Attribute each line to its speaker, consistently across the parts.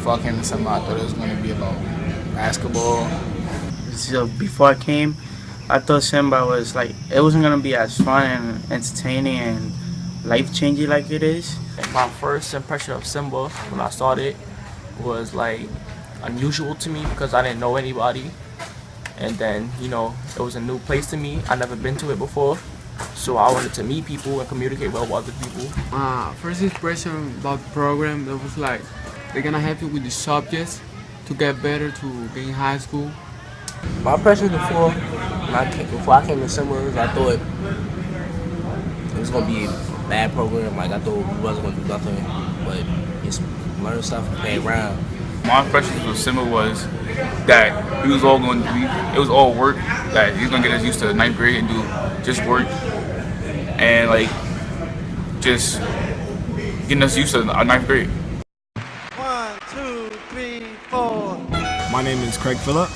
Speaker 1: before I came to Simba, I thought it was going to be about basketball.
Speaker 2: So before I came, I thought Simba was like it wasn't gonna be as fun and entertaining and life changing like it is.
Speaker 3: My first impression of Simba when I started was like unusual to me because I didn't know anybody, and then it was a new place to me. I never been to it before, so I wanted to meet people and communicate well with other people.
Speaker 4: First impression about the program, that was like they're gonna help you with the subjects to get better to get in high school.
Speaker 3: My impression before I came to Simba was I thought it was gonna be a bad program. Like I thought we wasn't gonna do nothing, but just learn stuff and play around.
Speaker 5: My impressions of Simba was that it was all work, that he was gonna get us used to ninth grade and do just work and like just getting us used to ninth grade.
Speaker 6: 1, 2, 3, 4.
Speaker 7: My name is Craig Phillip,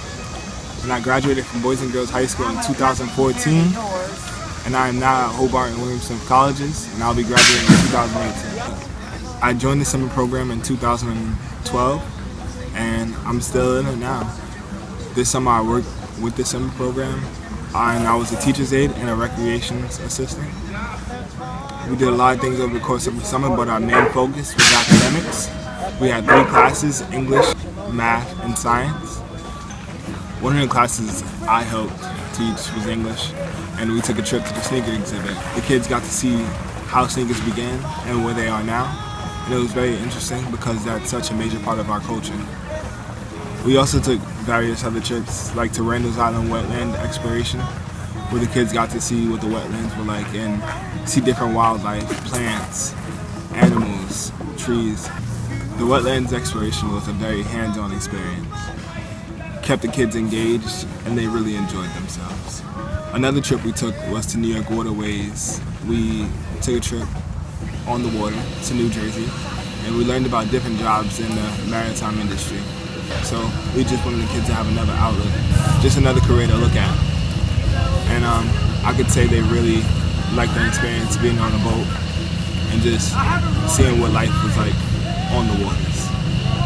Speaker 7: and I graduated from Boys and Girls High School in 2014, and I am now at Hobart and Williamson Colleges, and I'll be graduating in 2018. I joined the summer program in 2012, and I'm still in it now. This summer I worked with the summer program, and I was a teacher's aide and a recreations assistant. We did a lot of things over the course of the summer, but our main focus was academics. We had 3 classes: English, math, and science. One of the classes I helped teach was English, and we took a trip to the sneaker exhibit. The kids got to see how sneakers began and where they are now, and it was very interesting because that's such a major part of our culture. We also took various other trips, like to Randall's Island wetland exploration, where the kids got to see what the wetlands were like and see different wildlife, plants, animals, trees. The wetlands exploration was a very hands-on experience. Kept the kids engaged, and they really enjoyed themselves. Another trip we took was to New York waterways. We took a trip on the water to New Jersey, and we learned about different jobs in the maritime industry. So we just wanted the kids to have another outlook, just another career to look at. And I could say they really liked the experience being on a boat and just seeing what life was like on the waters.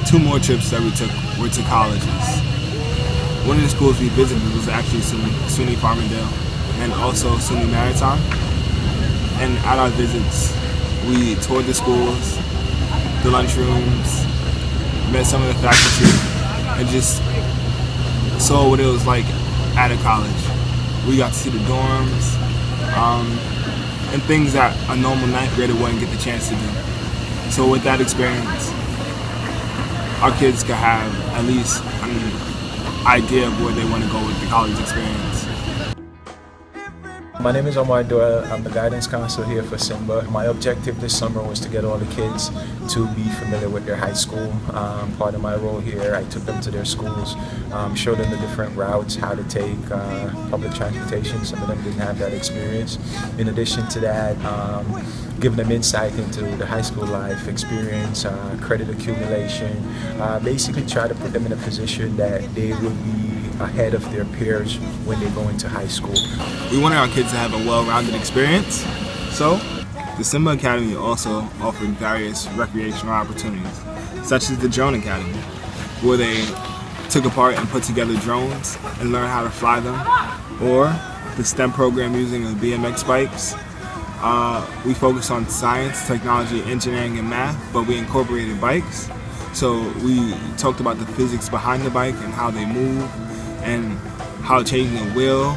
Speaker 7: 2 more trips that we took were to colleges. One of the schools we visited was actually SUNY Farmingdale and also SUNY Maritime. And at our visits, we toured the schools, the lunchrooms, met some of the faculty, and just saw what it was like at a college. We got to see the dorms and things that a normal 9th grader wouldn't get the chance to do. So with that experience, our kids could have at least an idea of where they want to go with the college experience.
Speaker 8: My name is Omar Doyle. I'm the guidance counselor here for Simba. My objective this summer was to get all the kids to be familiar with their high school. Part of my role here, I took them to their schools, showed them the different routes, how to take public transportation. Some of them didn't have that experience. In addition to that, giving them insight into the high school life experience, credit accumulation, basically try to put them in a position that they would be ahead of their peers when they go into high school.
Speaker 7: We wanted our kids to have a well-rounded experience, so the Simba Academy also offered various recreational opportunities, such as the Drone Academy, where they took apart and put together drones and learned how to fly them, or the STEM program using the BMX bikes. We focused on science, technology, engineering, and math, but we incorporated bikes. So we talked about the physics behind the bike and how they move, and how changing the wheel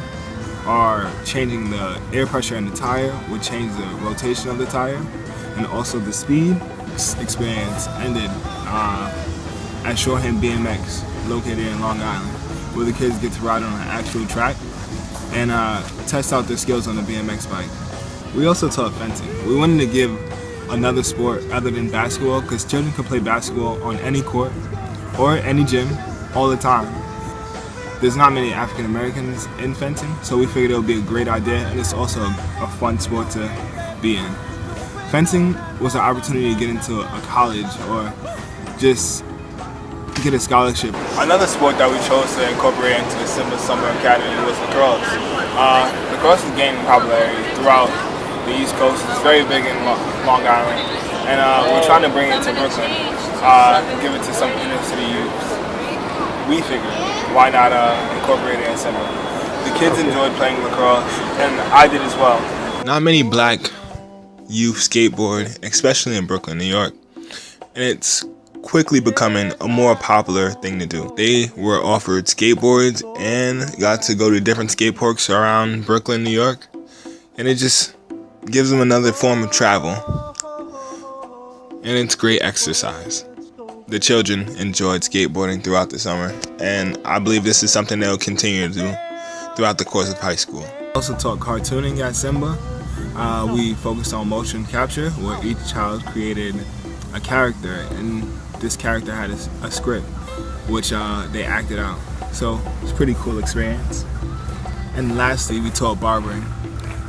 Speaker 7: or changing the air pressure in the tire would change the rotation of the tire, and also the speed. This experience ended at Shoreham BMX, located in Long Island, where the kids get to ride on an actual track and test out their skills on the BMX bike. We also taught fencing. We wanted to give another sport other than basketball, because children can play basketball on any court or any gym all the time. There's not many African Americans in fencing, so we figured it would be a great idea, and it's also a fun sport to be in. Fencing was an opportunity to get into a college or just get a scholarship. Another sport that we chose to incorporate into the Simba Summer Academy was lacrosse. Lacrosse is gaining popularity throughout the East Coast. It's very big in Long Island, and we're trying to bring it to Brooklyn. give it to some inner city youths. We figured, why not incorporate it in Simba? The kids enjoyed playing lacrosse, and I did as well.
Speaker 9: Not many black youth skateboard, especially in Brooklyn, New York, and it's quickly becoming a more popular thing to do. They were offered skateboards and got to go to different skate parks around Brooklyn, New York, and it just gives them another form of travel, and it's great exercise. The children enjoyed skateboarding throughout the summer, and I believe this is something they'll continue to do throughout the course of high school.
Speaker 7: Also taught cartooning at Simba. We focused on motion capture, where each child created a character, and this character had a script which they acted out. So it's a pretty cool experience. And lastly, we taught barbering.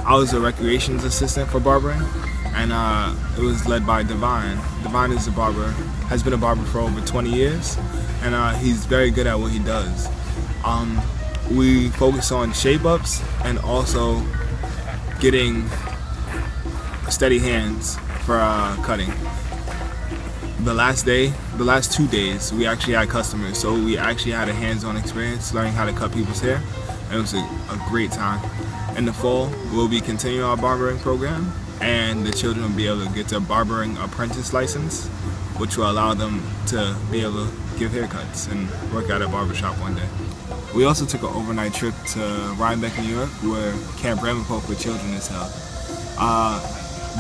Speaker 7: I was a recreations assistant for barbering, and it was led by Divine. Divine is a barber, has been a barber for over 20 years, and he's very good at what he does. We focus on shape-ups and also getting steady hands for cutting. The last 2 days, we actually had customers, so we actually had a hands-on experience learning how to cut people's hair, and it was a great time. In the fall, we'll be continuing our barbering program, and the children will be able to get their barbering apprentice license, which will allow them to be able to give haircuts and work at a barbershop one day. We also took an overnight trip to Rhinebeck, New York, where Camp Ramapo for Children is held.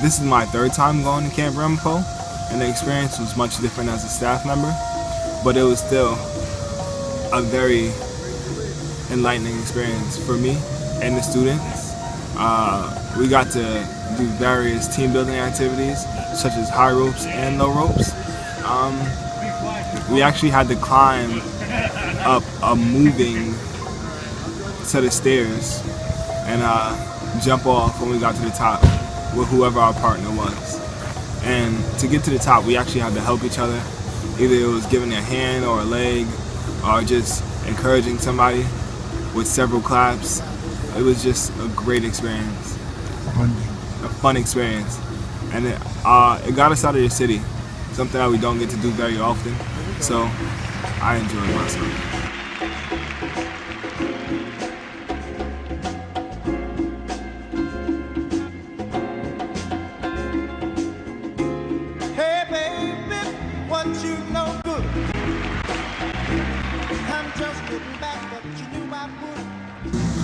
Speaker 7: This is my third time going to Camp Ramapo, and the experience was much different as a staff member, but it was still a very enlightening experience for me and the students. We got to do various team building activities, such as high ropes and low ropes. We actually had to climb up a moving set of stairs and jump off when we got to the top with whoever our partner was. And to get to the top, we actually had to help each other. Either it was giving a hand or a leg, or just encouraging somebody with several claps. It was just a great experience, a fun experience. And it got us out of the city, something that we don't get to do very often. So I enjoyed myself.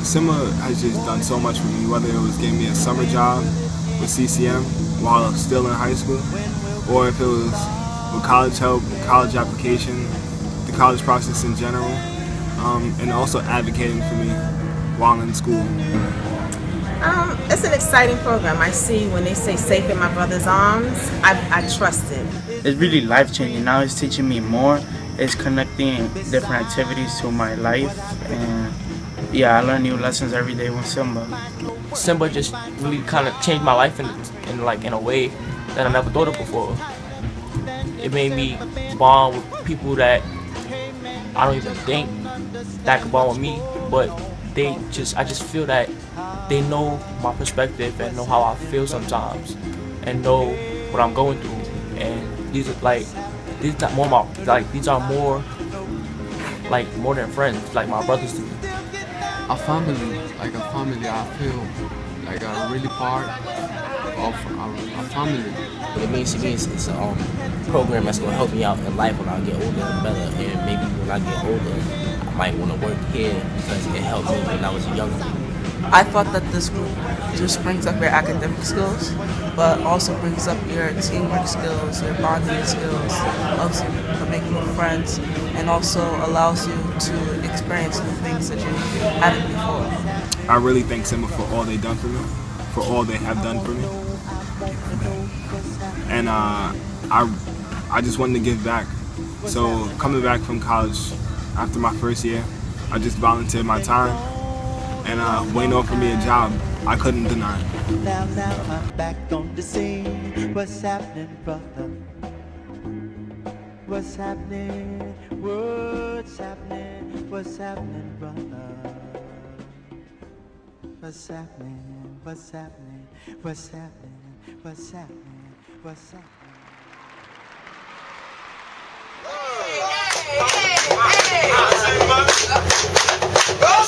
Speaker 7: Simba has just done so much for me, whether it was giving me a summer job with CCM while I'm still in high school, or if it was with college help, college application, the college process in general, and also advocating for me while in school.
Speaker 10: It's an exciting program. I see when they say safe in my brother's arms, I trust it.
Speaker 2: It's really life-changing. Now it's teaching me more. It's connecting different activities to my life, and yeah, I learn new lessons every day with Simba.
Speaker 3: Simba just really kind of changed my life in a way that I never thought of before. It made me bond with people that I don't even think that could bond with me, but I just feel that they know my perspective and know how I feel sometimes, and know what I'm going through. And these are more than friends, like my brothers to me.
Speaker 4: A family, I feel like I'm really part of a family.
Speaker 11: It means to me it's a program that's going to help me out in life when I get older and better, and maybe when I get older I might want to work here because it helped me when I was younger.
Speaker 12: I thought that this group just brings up your academic skills, but also brings up your teamwork skills, your bonding skills, helps you make new friends, and also allows you to experience new things that you hadn't before.
Speaker 7: I really thank Simba for all they've done for me, for all they have done for me. And I just wanted to give back. So coming back from college after my first year, I just volunteered my time, and waiting on for me a job I couldn't deny.
Speaker 6: Now I'm back on the scene. What's happening, brother? What's happening? What's happening? What's happening, brother? What's happening? What's happening? What's happening? What's happening? What's happening?
Speaker 13: Hey, hey, hey.